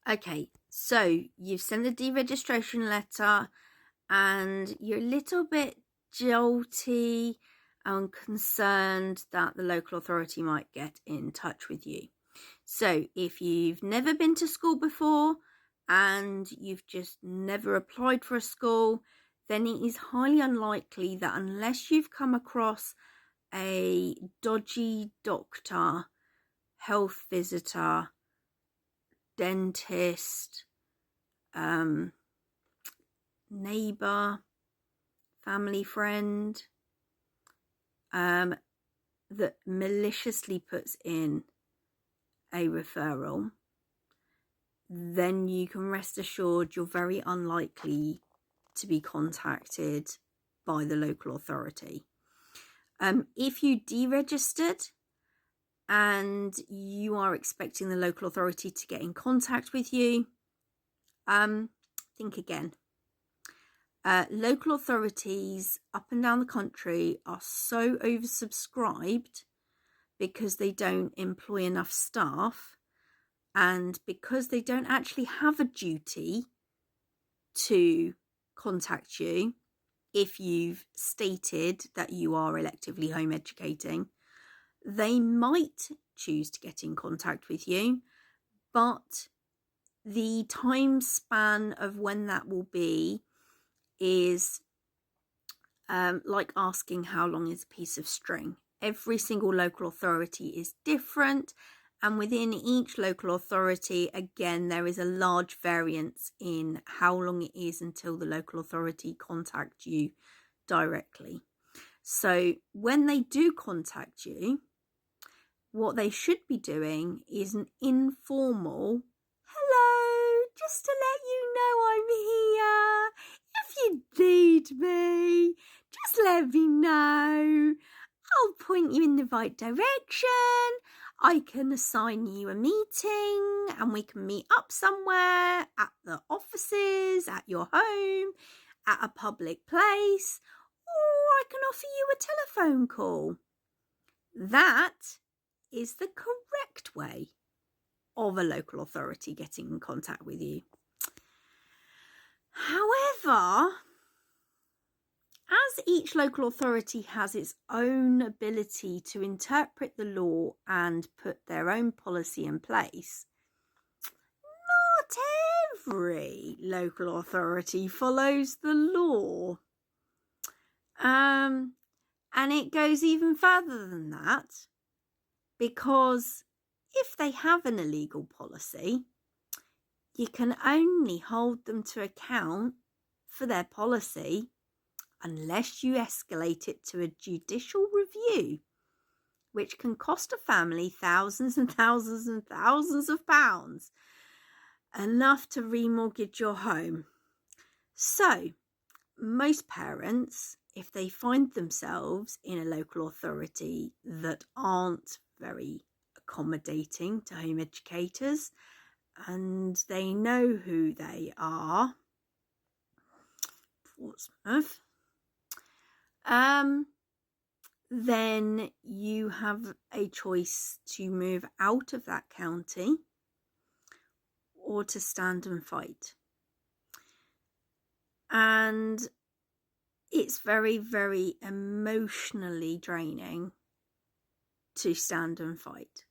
Okay, so you've sent the deregistration letter and you're a little bit jolty and concerned that the local authority might get in touch with you. So if you've never been to school before and you've just never applied for a school, then it is highly unlikely that unless you've come across a dodgy doctor, health visitor, dentist, neighbour, family friend, that maliciously puts in a referral, then you can rest assured you're very unlikely to be contacted by the local authority. If you deregistered and you are expecting the local authority to get in contact with you, think again. Local authorities up and down the country are so oversubscribed because they don't employ enough staff and because they don't actually have a duty to contact you if you've stated that you are electively home educating. They might choose to get in contact with you, but the time span of when that will be is like asking how long is a piece of string. Every single local authority is different, and within each local authority, again, there is a large variance in how long it is until the local authority contact you directly. So when they do contact you, what they should be doing is an informal hello, just to let you know I'm here. If you need me, just let me know. I'll point you in the right direction. I can assign you a meeting and we can meet up somewhere at the offices, at your home, at a public place, or I can offer you a telephone call. That is the correct way of a local authority getting in contact with you. However, as each local authority has its own ability to interpret the law and put their own policy in place, not every local authority follows the law. And it goes even further than that, because if they have an illegal policy, you can only hold them to account for their policy unless you escalate it to a judicial review, which can cost a family thousands and thousands and thousands of pounds, enough to remortgage your home. So, most parents, if they find themselves in a local authority that aren't very accommodating to home educators, and they know who they are, Portsmouth, then you have a choice to move out of that county or to stand and fight. And it's very, very emotionally draining to stand and fight.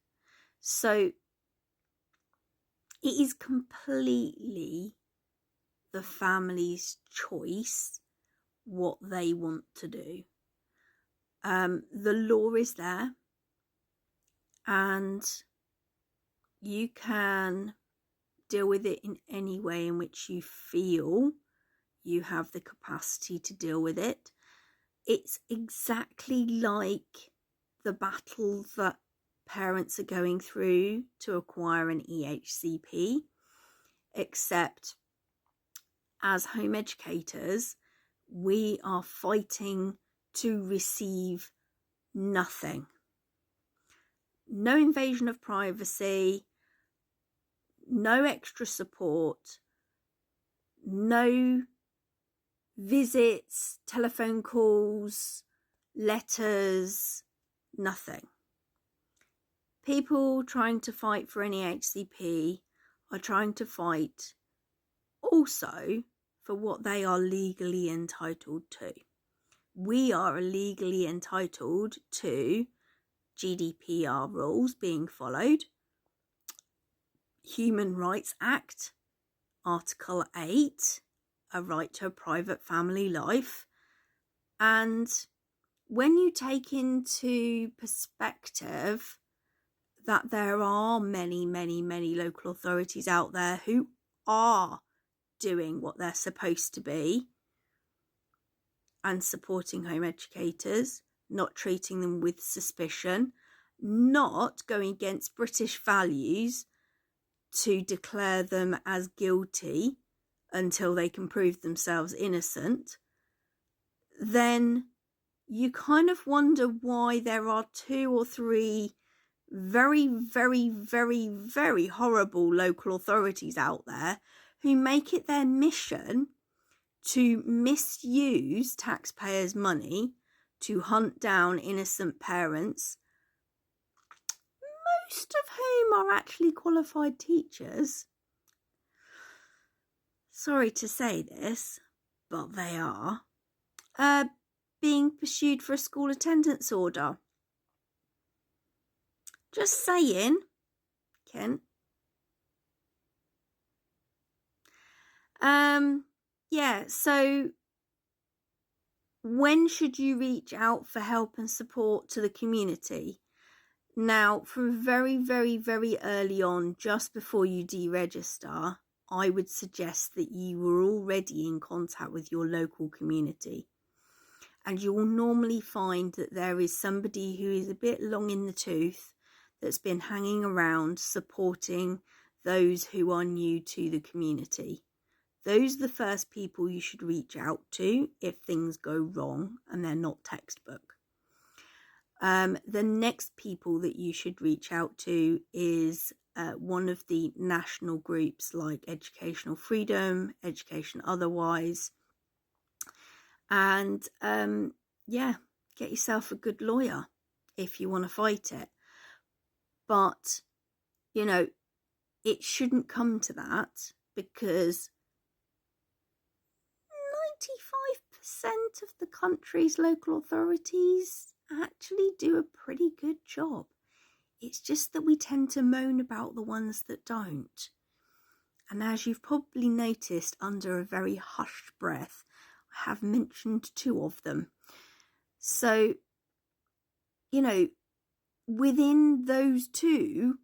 So it is completely the family's choice what they want to do. The law is there, and you can deal with it in any way in which you feel you have the capacity to deal with it. It's exactly like the battle that parents are going through to acquire an EHCP, except as home educators, we are fighting to receive nothing. No invasion of privacy, no extra support, no visits, telephone calls, letters, nothing. People trying to fight for an EHCP are trying to fight also for what they are legally entitled to. We are legally entitled to GDPR rules being followed, Human Rights Act, Article 8, a right to a private family life. And when you take into perspective that there are many, many, many local authorities out there who are doing what they're supposed to be and supporting home educators, not treating them with suspicion, not going against British values to declare them as guilty until they can prove themselves innocent, then you kind of wonder why there are 2 or 3 very, very, very, very horrible local authorities out there who make it their mission to misuse taxpayers' money to hunt down innocent parents, most of whom are actually qualified teachers. Sorry to say this, but they are. Being pursued for a school attendance order. Just saying, Kent. Yeah, so when should you reach out for help and support to the community? Now, from very, very, very early on, just before you deregister, I would suggest that you were already in contact with your local community. And you will normally find that there is somebody who is a bit long in the tooth that's been hanging around supporting those who are new to the community. Those are the first people you should reach out to if things go wrong and they're not textbook. The next people that you should reach out to is one of the national groups like Educational Freedom, Education Otherwise. And yeah, get yourself a good lawyer if you want to fight it. But, you know, it shouldn't come to that, because 95% of the country's local authorities actually do a pretty good job. It's just that we tend to moan about the ones that don't. And as you've probably noticed under a very hushed breath, I have mentioned 2 of them. So, you know, within those 2,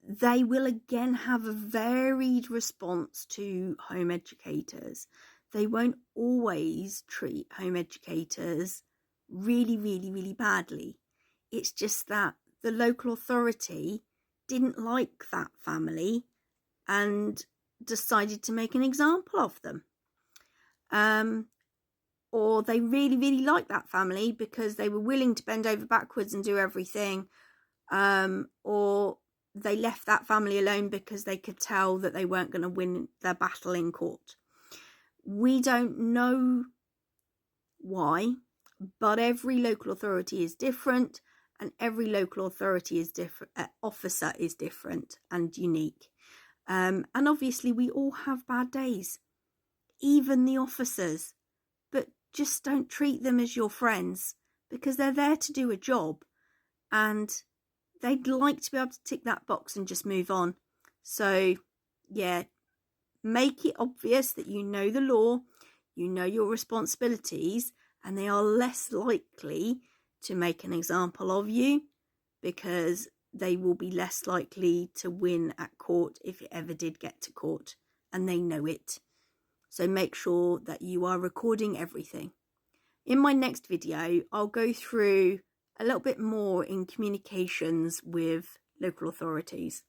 they will again have a varied response to home educators. They won't always treat home educators really, really, really badly. It's just that the local authority didn't like that family and decided to make an example of them. Or they really, really liked that family because they were willing to bend over backwards and do everything. Or they left that family alone because they could tell that they weren't going to win their battle in court. We don't know why, but every local authority is different, and every local authority is different. Officer is different and unique. And obviously we all have bad days, even the officers, but just don't treat them as your friends, because they're there to do a job and they'd like to be able to tick that box and just move on. So yeah, make it obvious that you know the law, you know your responsibilities, and they are less likely to make an example of you, because they will be less likely to win at court if it ever did get to court, and they know it. So make sure that you are recording everything. In my next video, I'll go through a little bit more in communications with local authorities.